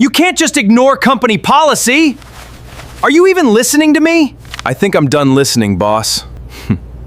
You can't just ignore company policy! Are you even listening to me? I think I'm done listening, boss.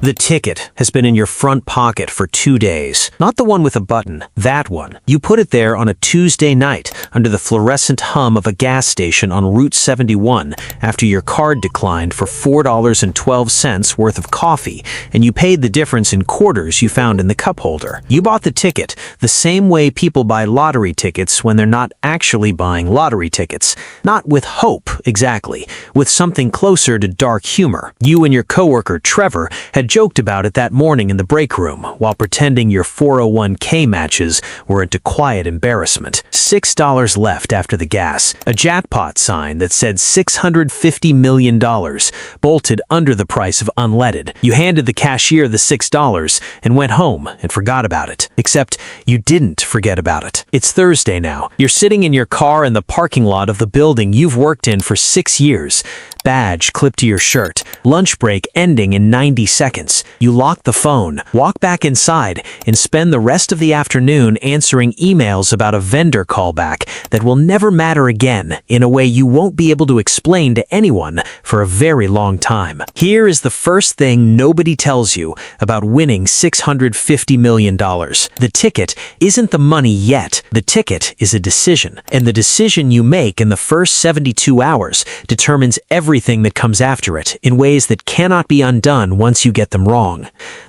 The ticket has been in your front pocket for 2 days. Not the one with a button, that one. You put it there on a Tuesday night under the fluorescent hum of a gas station on Route 71 after your card declined for $4.12 worth of coffee, and you paid the difference in quarters you found in the cup holder. You bought the ticket the same way people buy lottery tickets when they're not actually buying lottery tickets. Not with hope, exactly. With something closer to dark humor. You and your coworker, Trevor, had joked about it that morning in the break room while pretending your 401k matches were into quiet embarrassment. $6 left after the gas. A jackpot sign that said $650 million bolted under the price of unleaded. You handed the cashier the $6 and went home and forgot about it. Except you didn't forget about it. It's Thursday now. You're sitting in your car in the parking lot of the building you've worked in for 6 years. Badge clipped to your shirt. Lunch break ending in 90 seconds. You lock the phone, walk back inside, and spend the rest of the afternoon answering emails about a vendor callback that will never matter again in a way you won't be able to explain to anyone for a very long time. Here is the first thing nobody tells you about winning $650 million. The ticket isn't the money yet. The ticket is a decision. And the decision you make in the first 72 hours determines everything that comes after it in ways that cannot be undone once you get them wrong.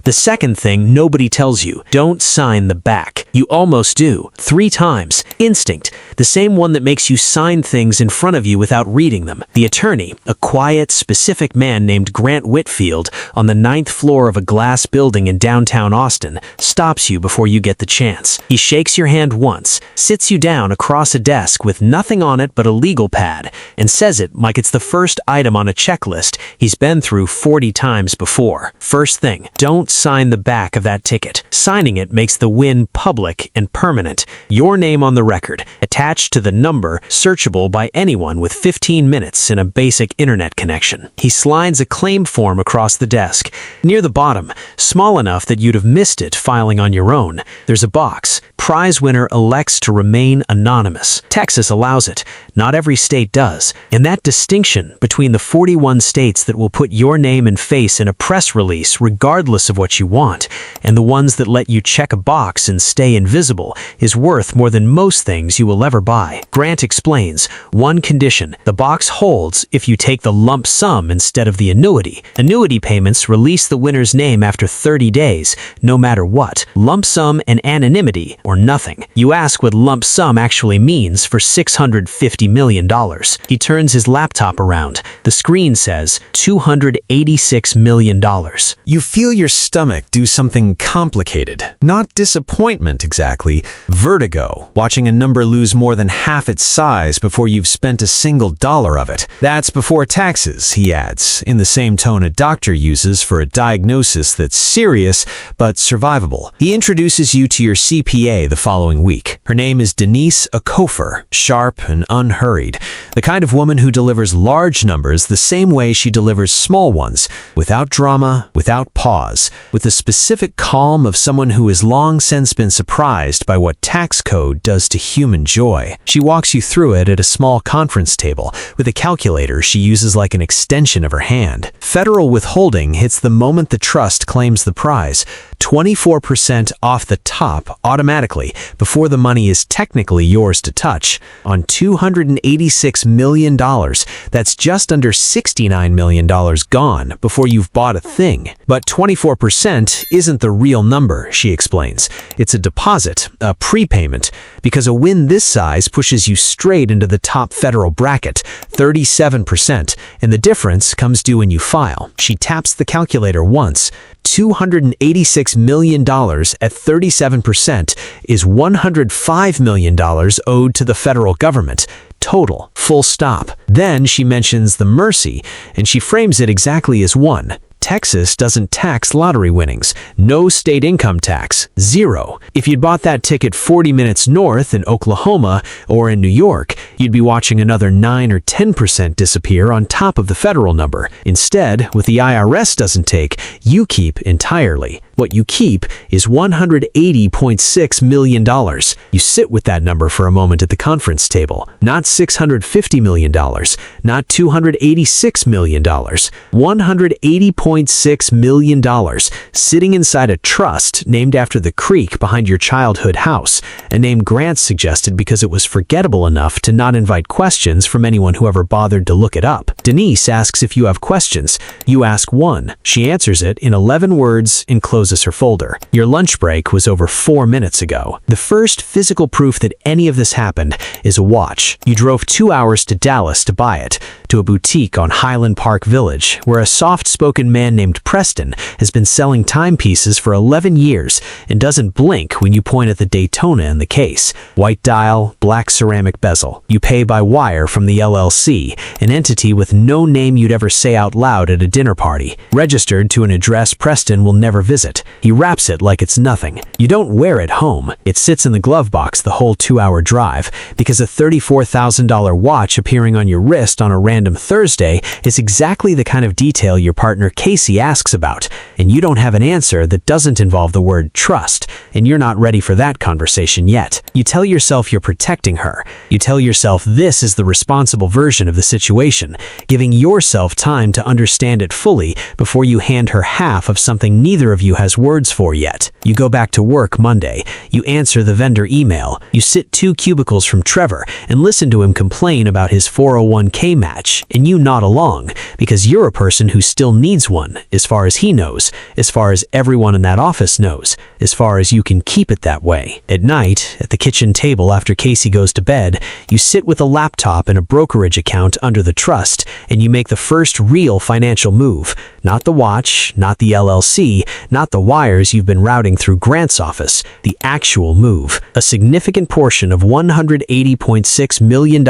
The second thing nobody tells you, don't sign the back. You almost do. 3 times. Instinct. The same one that makes you sign things in front of you without reading them. The attorney, a quiet, specific man named Grant Whitfield on the 9th floor of a glass building in downtown Austin, stops you before you get the chance. He shakes your hand once, sits you down across a desk with nothing on it but a legal pad, and says it like it's the first item on a checklist he's been through 40 times before. First thing, don't sign the back of that ticket. Signing it makes the win public and permanent. Your name on the record, attached to the number, searchable by anyone with 15 minutes and a basic internet connection. He slides a claim form across the desk. Near the bottom, small enough that you'd have missed it filing on your own, there's a box. Prize winner elects to remain anonymous. Texas allows it. Not every state does. And that distinction between the 41 states that will put your name and face in a press release regardless of what you want, and the ones that let you check a box and stay invisible, is worth more than most things you will ever buy. Grant explains, one condition, the box holds if you take the lump sum instead of the annuity. Annuity payments release the winner's name after 30 days, no matter what. Lump sum and anonymity, or nothing. You ask what lump sum actually means for $650 million. He turns his laptop around. The screen says $286 million. You feel your stomach do something complicated. Not disappointment exactly. Vertigo, watching a number lose more than half its size before you've spent a single dollar of it. That's before taxes, he adds, in the same tone a doctor uses for a diagnosis that's serious but survivable. He introduces you to your CPA the following week. Her name is Denise Okofer, sharp and unhurried, the kind of woman who delivers large numbers the same way she delivers small ones, without drama, without pause, with the specific calm of someone who has long since been surprised by what tax code does to human joy. She walks you through it at a small conference table with a calculator she uses like an extension of her hand. Federal withholding hits the moment the trust claims the prize. 24% off the top automatically before the money is technically yours to touch. On $286 million, that's just under $69 million gone before you've bought a thing. But 24% isn't the real number, she explains. It's a deposit, a prepayment, because a win this size pushes you straight into the top federal bracket, 37%, and the difference comes due when you file. She taps the calculator once. $286 million at 37% is $105 million owed to the federal government. Total, full stop. Then she mentions the mercy, and she frames it exactly as one. Texas doesn't tax lottery winnings. No state income tax. Zero. If you'd bought that ticket 40 minutes north in Oklahoma or in New York, you'd be watching another 9 or 10% disappear on top of the federal number. Instead, what the IRS doesn't take, you keep entirely. What you keep is $180.6 million. You sit with that number for a moment at the conference table. Not $650 million, not $286 million, $180.6 million, sitting inside a trust named after the creek behind your childhood house, a name Grant suggested because it was forgettable enough to not invite questions from anyone who ever bothered to look it up. Denise asks if you have questions. You ask one. She answers it in 11 words and closes her folder. Your lunch break was over 4 minutes ago. The first physical proof that any of this happened is a watch. You drove 2 hours to Dallas to buy it, to a boutique on Highland Park Village, where a soft-spoken man named Preston has been selling timepieces for 11 years and doesn't blink when you point at the Daytona in the case. White dial, black ceramic bezel. You pay by wire from the LLC, an entity with no name you'd ever say out loud at a dinner party, registered to an address Preston will never visit. He wraps it like it's nothing. You don't wear it home. It sits in the glove box the whole 2-hour drive, because a $34,000 watch appearing on your wrist on a random Thursday is exactly the kind of detail your partner Casey asks about, and you don't have an answer that doesn't involve the word trust, and you're not ready for that conversation yet. You tell yourself you're protecting her. You tell yourself this is the responsible version of the situation, giving yourself time to understand it fully before you hand her half of something neither of you has words for yet. You go back to work Monday. You answer the vendor email. You sit 2 cubicles from Trevor and listen to him complain about his 401k match, and you nod along because you're a person who still needs one, as far as he knows, as far as everyone in that office knows, as far as you can keep it that way. At night, at the kitchen table after Casey goes to bed, you sit with a laptop and a brokerage account under the trust, and you make the first real financial move. Not the watch, not the LLC, not the wires you've been routing through Grant's office. The actual move. A significant portion of $180.6 million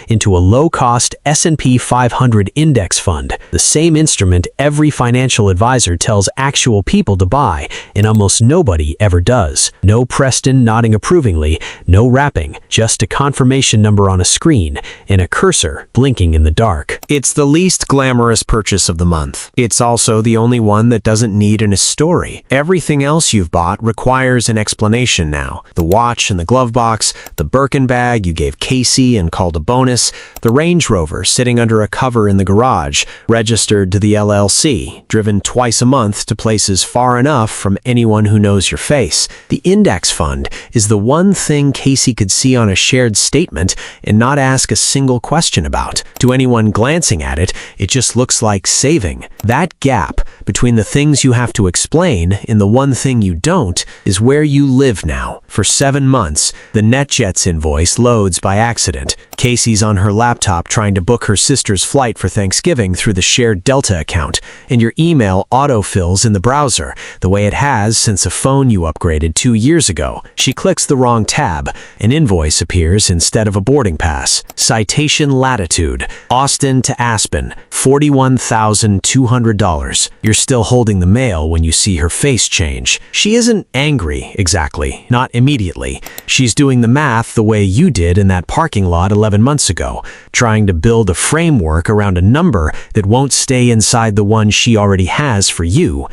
into a low-cost S&P 500 index fund, the same instrument every financial advisor tells actual people to buy, and almost nobody ever does. No Preston nodding approvingly, no wrapping, just a confirmation number on a screen, and a cursor blinking in the dark. It's the least glamorous purchase of the month. It's also the only one that doesn't need a story. Everything else you've bought requires an explanation now. The watch and the glove box, the Birkin bag you gave Casey and called a bonus, the Range Rover sitting under a cover in the garage, registered to the LLC, driven twice a month to places far enough from anyone who knows your face. The index fund is the one thing Casey could see on a shared statement and not ask a single question about. To anyone glancing at it, it just looks like saving. That gap between the things you have to explain and the one thing you don't is where you live now. For 7 months, the NetJets invoice loads by accident. Casey's on her laptop trying to book her sister's flight for Thanksgiving through the shared Delta account, and your email autofills in the browser, the way it has since a phone you upgraded 2 years ago. She clicks the wrong tab. An invoice appears instead of a boarding pass. Citation latitude, Austin to Aspen, $41,200. You're still holding the mail when you see her face change. She isn't angry, exactly. Not immediately. She's doing the math the way you did in that parking lot 11 months ago, trying to build a framework around a number that won't stay inside the one she already has for you.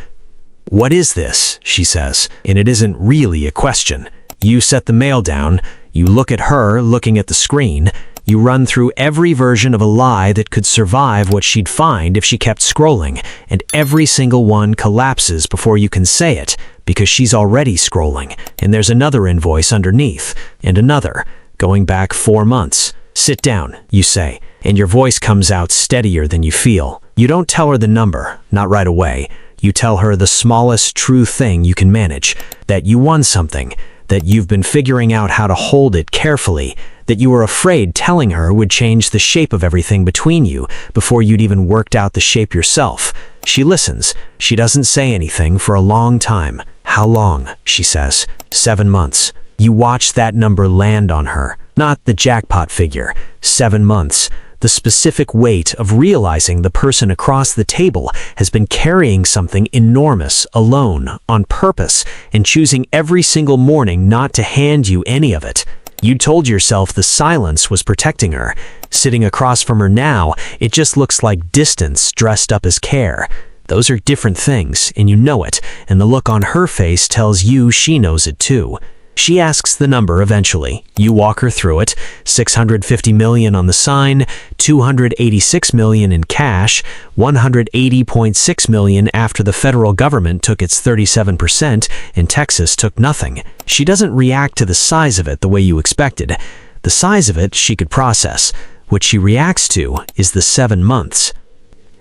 "What is this?" she says, and it isn't really a question. You set the mail down. You look at her looking at the screen. You run through every version of a lie that could survive what she'd find if she kept scrolling, and every single one collapses before you can say it, because she's already scrolling, and there's another invoice underneath, and another, going back 4 months. "Sit down," you say, and your voice comes out steadier than you feel. You don't tell her the number, not right away. You tell her the smallest true thing you can manage, that you won something, that you've been figuring out how to hold it carefully, that you were afraid telling her would change the shape of everything between you before you'd even worked out the shape yourself. She listens. She doesn't say anything for a long time. "How long?" she says. 7 months. You watch that number land on her. Not the jackpot figure. 7 months. The specific weight of realizing the person across the table has been carrying something enormous alone, on purpose, and choosing every single morning not to hand you any of it. You told yourself the silence was protecting her. Sitting across from her now, it just looks like distance dressed up as care. Those are different things, and you know it, and the look on her face tells you she knows it too. She asks the number eventually. You walk her through it. $650 million on the sign, $286 million in cash, $180.6 million after the federal government took its 37% and Texas took nothing. She doesn't react to the size of it the way you expected. The size of it she could process. What she reacts to is the 7 months.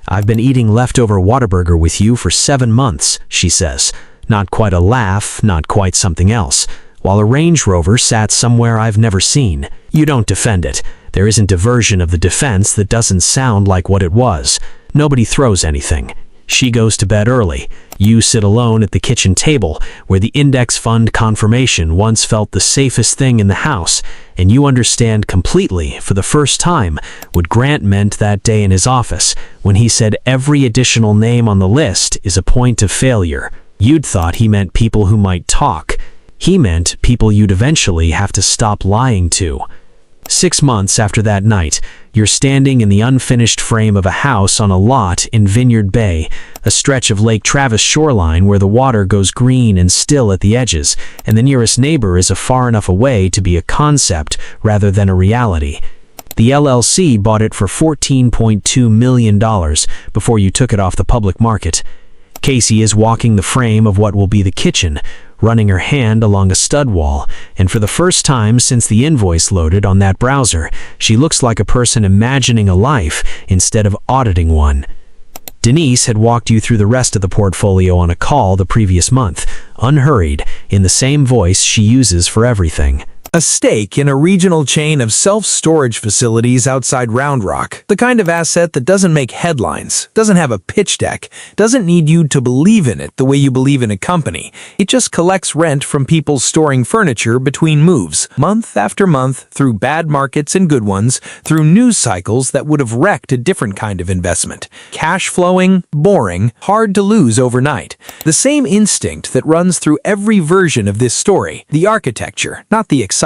"I've been eating leftover Whataburger with you for 7 months," she says. Not quite a laugh, not quite something else. While a Range Rover sat somewhere I've never seen. You don't defend it. There isn't a version of the defense that doesn't sound like what it was. Nobody throws anything. She goes to bed early. You sit alone at the kitchen table, where the index fund confirmation once felt the safest thing in the house, and you understand completely, for the first time, what Grant meant that day in his office, when he said every additional name on the list is a point of failure. You'd thought he meant people who might talk. He meant people you'd eventually have to stop lying to. 6 months after that night, you're standing in the unfinished frame of a house on a lot in Vineyard Bay, a stretch of Lake Travis shoreline where the water goes green and still at the edges, and the nearest neighbor is far enough away to be a concept rather than a reality. The LLC bought it for $14.2 million before you took it off the public market. Casey is walking the frame of what will be the kitchen, running her hand along a stud wall, and for the first time since the invoice loaded on that browser, she looks like a person imagining a life instead of auditing one. Denise had walked you through the rest of the portfolio on a call the previous month, unhurried, in the same voice she uses for everything. A stake in a regional chain of self-storage facilities outside Round Rock. The kind of asset that doesn't make headlines, doesn't have a pitch deck, doesn't need you to believe in it the way you believe in a company. It just collects rent from people storing furniture between moves, month after month, through bad markets and good ones, through news cycles that would have wrecked a different kind of investment. Cash flowing, boring, hard to lose overnight. The same instinct that runs through every version of this story, the architecture, not the excitement.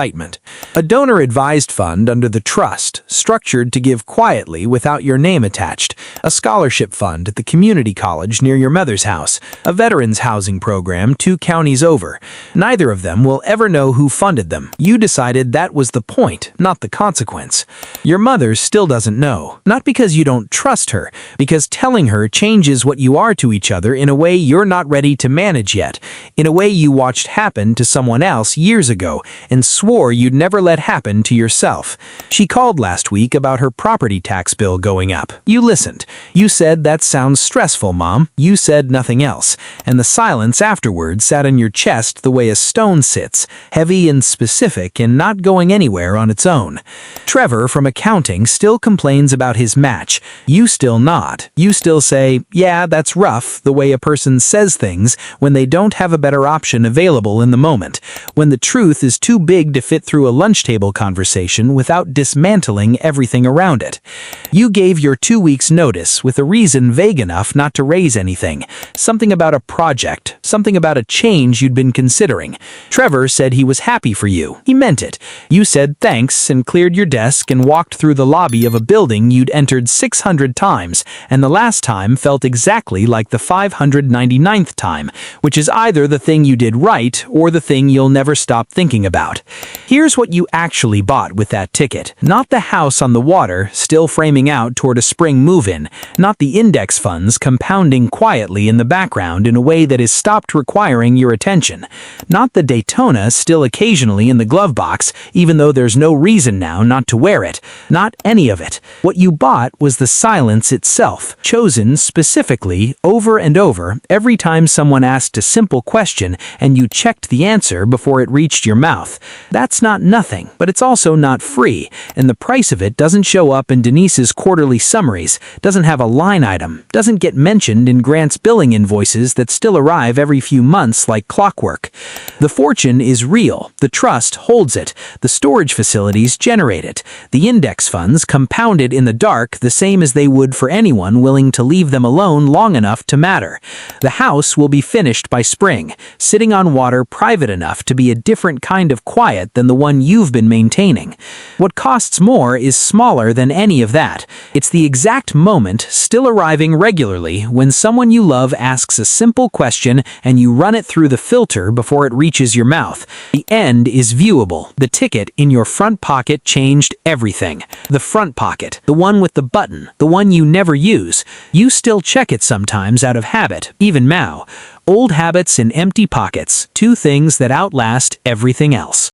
A donor-advised fund under the trust, structured to give quietly without your name attached. A scholarship fund at the community college near your mother's house. A veterans housing program 2 counties over. Neither of them will ever know who funded them. You decided that was the point, not the consequence. Your mother still doesn't know. Not because you don't trust her, because telling her changes what you are to each other in a way you're not ready to manage yet. In a way you watched happen to someone else years ago and swore you'd never let happen to yourself. She called last week about her property tax bill going up. You listened. You said, "That sounds stressful, Mom." You said nothing else, and the silence afterward sat on your chest the way a stone sits, heavy and specific and not going anywhere on its own. Trevor from accounting still complains about his match. You still nod. You still say, "Yeah, that's rough," the way a person says things when they don't have a better option available in the moment, when the truth is too big to fit through a lunch table conversation without dismantling everything around it. You gave your 2 weeks' notice with a reason vague enough not to raise anything. Something about a project, something about a change you'd been considering. Trevor said he was happy for you. He meant it. You said thanks and cleared your desk and walked through the lobby of a building you'd entered 600 times, and the last time felt exactly like the 599th time, which is either the thing you did right or the thing you'll never stop thinking about. Here's what you actually bought with that ticket. Not the house on the water, still framing out toward a spring move-in. Not the index funds compounding quietly in the background in a way that has stopped requiring your attention. Not the Daytona still occasionally in the glove box, even though there's no reason now not to wear it. Not any of it. What you bought was the silence itself, chosen specifically over and over every time someone asked a simple question and you checked the answer before it reached your mouth. That's not nothing, but it's also not free, and the price of it doesn't show up in Denise's quarterly summaries, doesn't have a line item, doesn't get mentioned in Grant's billing invoices that still arrive every few months like clockwork. The fortune is real, the trust holds it, the storage facilities generate it, the index funds compound it in the dark the same as they would for anyone willing to leave them alone long enough to matter. The house will be finished by spring, sitting on water private enough to be a different kind of quiet quiet than the one you've been maintaining. What costs more is smaller than any of that. It's the exact moment, still arriving regularly, when someone you love asks a simple question and you run it through the filter before it reaches your mouth. The end is viewable. The ticket in your front pocket changed everything. The front pocket, the one with the button, the one you never use. You still check it sometimes out of habit, even now. Old habits in empty pockets, two things that outlast everything else.